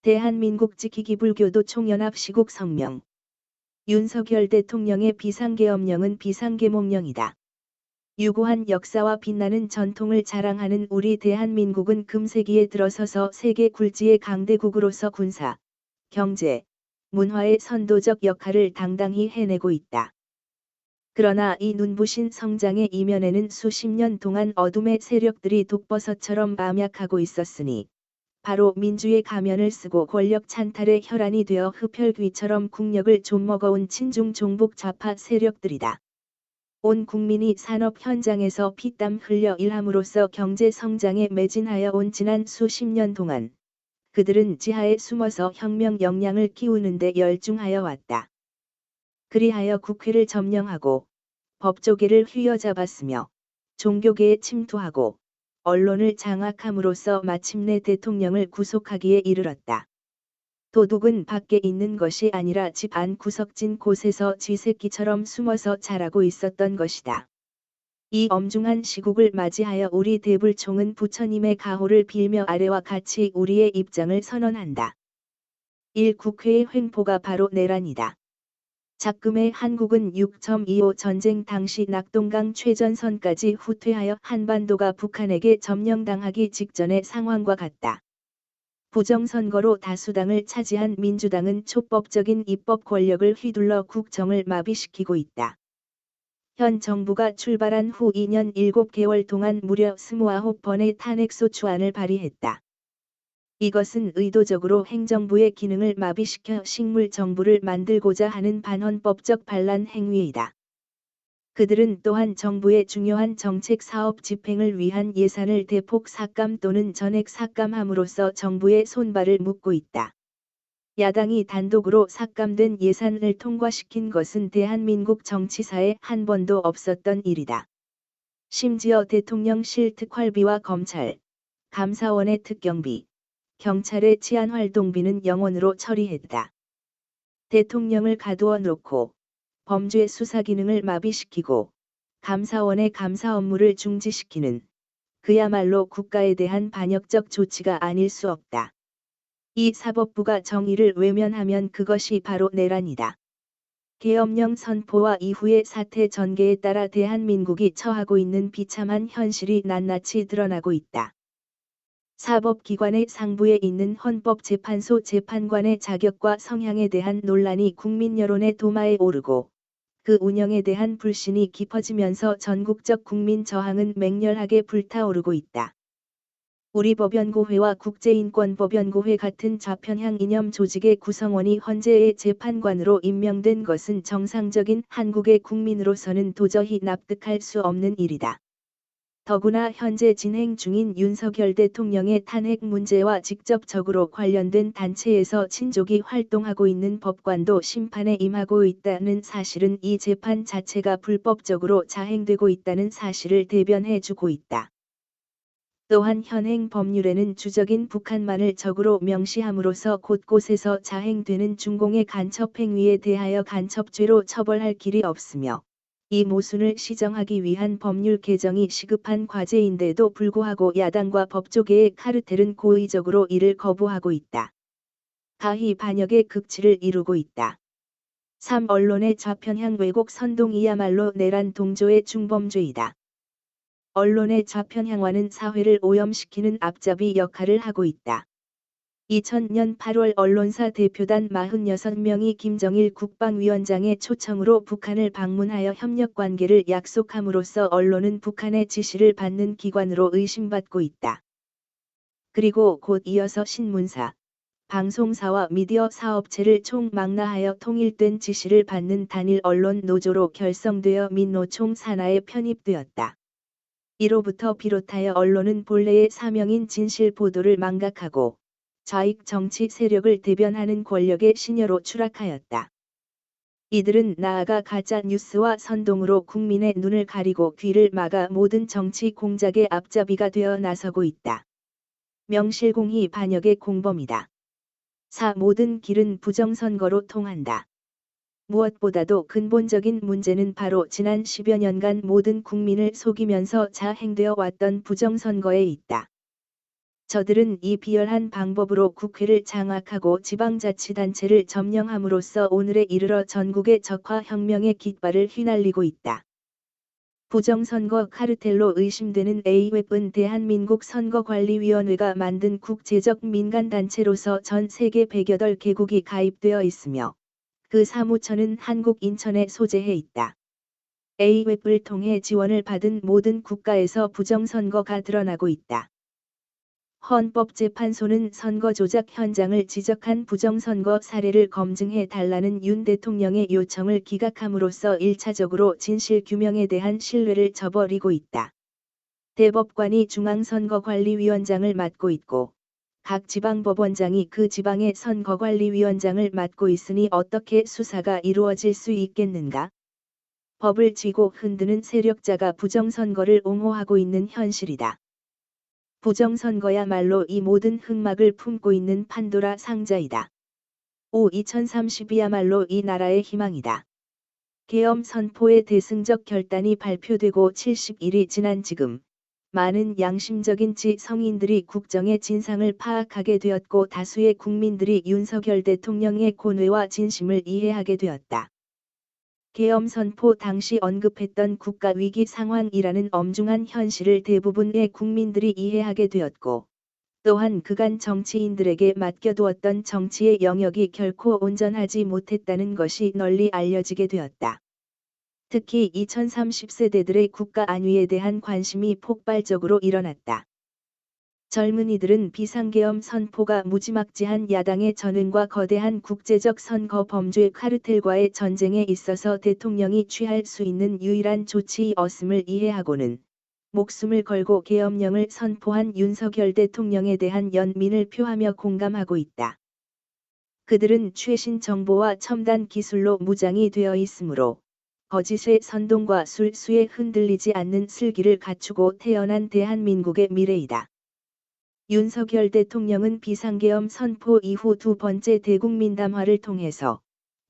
대한민국 지키기 불교도 총연합 시국 성명. 윤석열 대통령의 비상계엄령은 비상계몽령이다. 유구한 역사와 빛나는 전통을 자랑하는 우리 대한민국은 금세기에 들어서서 세계 굴지의 강대국으로서 군사, 경제, 문화의 선도적 역할을 당당히 해내고 있다. 그러나 이 눈부신 성장의 이면에는 수십 년 동안 어둠의 세력들이 독버섯처럼 암약하고 있었으니 바로 민주의 가면을 쓰고 권력 찬탈의 혈안이 되어 흡혈귀처럼 국력을 좀먹어온 친중 종북 좌파 세력들이다. 온 국민이 산업 현장에서 피땀 흘려 일함으로써 경제 성장에 매진하여 온 지난 수십 년 동안 그들은 지하에 숨어서 혁명 역량을 키우는 데 열중하여 왔다. 그리하여 국회를 점령하고 법조계를 휘어잡았으며 종교계에 침투하고 언론을 장악함으로써 마침내 대통령을 구속하기에 이르렀다. 도둑은 밖에 있는 것이 아니라 집 안 구석진 곳에서 쥐새끼처럼 숨어서 자라고 있었던 것이다. 이 엄중한 시국을 맞이하여 우리 대불총은 부처님의 가호를 빌며 아래와 같이 우리의 입장을 선언한다. 1. 국회의 횡포가 바로 내란이다. 작금의 한국은 6.25 전쟁 당시 낙동강 최전선까지 후퇴하여 한반도가 북한에게 점령당하기 직전의 상황과 같다. 부정선거로 다수당을 차지한 민주당은 초법적인 입법 권력을 휘둘러 국정을 마비시키고 있다. 현 정부가 출발한 후 2년 7개월 동안 무려 29번의 탄핵소추안을 발의했다. 이것은 의도적으로 행정부의 기능을 마비시켜 식물정부를 만들고자 하는 반헌법적 반란 행위이다. 그들은 또한 정부의 중요한 정책 사업 집행을 위한 예산을 대폭 삭감 또는 전액 삭감함으로써 정부의 손발을 묶고 있다. 야당이 단독으로 삭감된 예산을 통과시킨 것은 대한민국 정치사에 한 번도 없었던 일이다. 심지어 대통령실 특활비와 검찰, 감사원의 특경비, 경찰의 치안활동비는 영원으로 처리했다. 대통령을 가두어 놓고 범죄 수사 기능을 마비시키고 감사원의 감사 업무를 중지시키는 그야말로 국가에 대한 반역적 조치가 아닐 수 없다. 이 사법부가 정의를 외면하면 그것이 바로 내란이다. 계엄령 선포와 이후의 사태 전개에 따라 대한민국이 처하고 있는 비참한 현실이 낱낱이 드러나고 있다. 사법기관의 상부에 있는 헌법재판소 재판관의 자격과 성향에 대한 논란이 국민 여론의 도마에 오르고 그 운영에 대한 불신이 깊어지면서 전국적 국민 저항은 맹렬하게 불타오르고 있다. 우리 법연고회와 국제인권법연고회 같은 좌편향 이념 조직의 구성원이 헌재의 재판관으로 임명된 것은 정상적인 한국의 국민으로서는 도저히 납득할 수 없는 일이다. 더구나 현재 진행 중인 윤석열 대통령의 탄핵 문제와 직접적으로 관련된 단체에서 친족이 활동하고 있는 법관도 심판에 임하고 있다는 사실은 이 재판 자체가 불법적으로 자행되고 있다는 사실을 대변해주고 있다. 또한 현행 법률에는 주적인 북한만을 적으로 명시함으로써 곳곳에서 자행되는 중공의 간첩 행위에 대하여 간첩죄로 처벌할 길이 없으며 이 모순을 시정하기 위한 법률 개정이 시급한 과제인데도 불구하고 야당과 법조계의 카르텔은 고의적으로 이를 거부하고 있다. 가히 반역의 극치를 이루고 있다. 3. 언론의 좌편향 왜곡 선동이야말로 내란 동조의 중범죄이다. 언론의 좌편향화는 사회를 오염시키는 앞잡이 역할을 하고 있다. 2000년 8월 언론사 대표단 46명이 김정일 국방위원장의 초청으로 북한을 방문하여 협력관계를 약속함으로써 언론은 북한의 지시를 받는 기관으로 의심받고 있다. 그리고 곧 이어서 신문사, 방송사와 미디어 사업체를 총망라하여 통일된 지시를 받는 단일 언론 노조로 결성되어 민노총 산하에 편입되었다. 이로부터 비롯하여 언론은 본래의 사명인 진실 보도를 망각하고 좌익 정치 세력을 대변하는 권력의 신여로 추락하였다. 이들은 나아가 가짜 뉴스와 선동으로 국민의 눈을 가리고 귀를 막아 모든 정치 공작의 앞잡이가 되어 나서고 있다. 명실공히 반역의 공범이다. 4. 모든 길은 부정선거로 통한다. 무엇보다도 근본적인 문제는 바로 지난 10여 년간 모든 국민을 속이면서 자행되어 왔던 부정선거에 있다. 저들은 이 비열한 방법으로 국회를 장악하고 지방자치단체를 점령함으로써 오늘에 이르러 전국의 적화혁명의 깃발을 휘날리고 있다. 부정선거 카르텔로 의심되는 A웹은 대한민국 선거관리위원회가 만든 국제적 민간단체로서 전 세계 108개국이 가입되어 있으며 그 사무처는 한국 인천에 소재해 있다. A웹을 통해 지원을 받은 모든 국가에서 부정선거가 드러나고 있다. 헌법재판소는 선거 조작 현장을 지적한 부정선거 사례를 검증해 달라는 윤 대통령의 요청을 기각함으로써 1차적으로 진실규명에 대한 신뢰를 저버리고 있다. 대법관이 중앙선거관리위원장을 맡고 있고 각 지방법원장이 그 지방의 선거관리위원장을 맡고 있으니 어떻게 수사가 이루어질 수 있겠는가? 법을 쥐고 흔드는 세력자가 부정선거를 옹호하고 있는 현실이다. 부정선거야말로 이 모든 흑막을 품고 있는 판도라 상자이다. 2032야말로 이 나라의 희망이다. 계엄 선포의 대승적 결단이 발표되고 70일이 지난 지금 많은 양심적인 지성인들이 국정의 진상을 파악하게 되었고 다수의 국민들이 윤석열 대통령의 고뇌와 진심을 이해하게 되었다. 계엄 선포 당시 언급했던 국가위기 상황이라는 엄중한 현실을 대부분의 국민들이 이해하게 되었고 또한 그간 정치인들에게 맡겨두었던 정치의 영역이 결코 온전하지 못했다는 것이 널리 알려지게 되었다. 특히 2030세대들의 국가 안위에 대한 관심이 폭발적으로 일어났다. 젊은이들은 비상계엄 선포가 무지막지한 야당의 전횡과 거대한 국제적 선거 범죄 카르텔과의 전쟁에 있어서 대통령이 취할 수 있는 유일한 조치였음을 이해하고는 목숨을 걸고 계엄령을 선포한 윤석열 대통령에 대한 연민을 표하며 공감하고 있다. 그들은 최신 정보와 첨단 기술로 무장이 되어 있으므로 거짓의 선동과 술수에 흔들리지 않는 슬기를 갖추고 태어난 대한민국의 미래이다. 윤석열 대통령은 비상계엄 선포 이후 두 번째 대국민담화를 통해서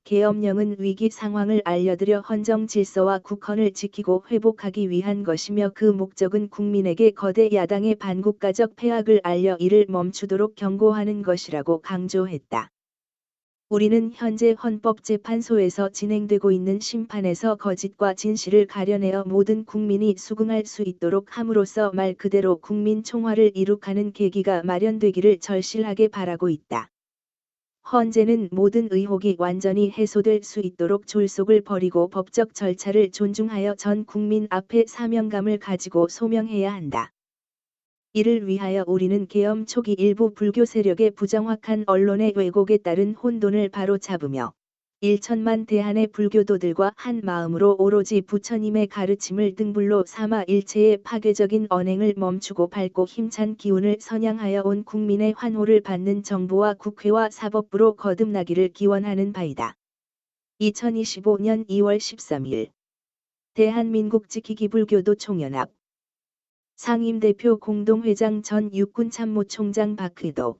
계엄령은 위기 상황을 알려드려 헌정 질서와 국헌을 지키고 회복하기 위한 것이며 그 목적은 국민에게 거대 야당의 반국가적 패악을 알려 이를 멈추도록 경고하는 것이라고 강조했다. 우리는 현재 헌법재판소에서 진행되고 있는 심판에서 거짓과 진실을 가려내어 모든 국민이 수긍할 수 있도록 함으로써 말 그대로 국민 총화를 이룩하는 계기가 마련되기를 절실하게 바라고 있다. 헌재는 모든 의혹이 완전히 해소될 수 있도록 졸속을 벌이고 법적 절차를 존중하여 전 국민 앞에 사명감을 가지고 소명해야 한다. 이를 위하여 우리는 계엄 초기 일부 불교 세력의 부정확한 언론의 왜곡에 따른 혼돈을 바로잡으며 1천만 대한의 불교도들과 한 마음으로 오로지 부처님의 가르침을 등불로 삼아 일체의 파괴적인 언행을 멈추고 밝고 힘찬 기운을 선양하여 온 국민의 환호를 받는 정부와 국회와 사법부로 거듭나기를 기원하는 바이다. 2025년 2월 13일 대한민국 지키기 불교도 총연합 상임대표 공동회장 전 육군참모총장 박의도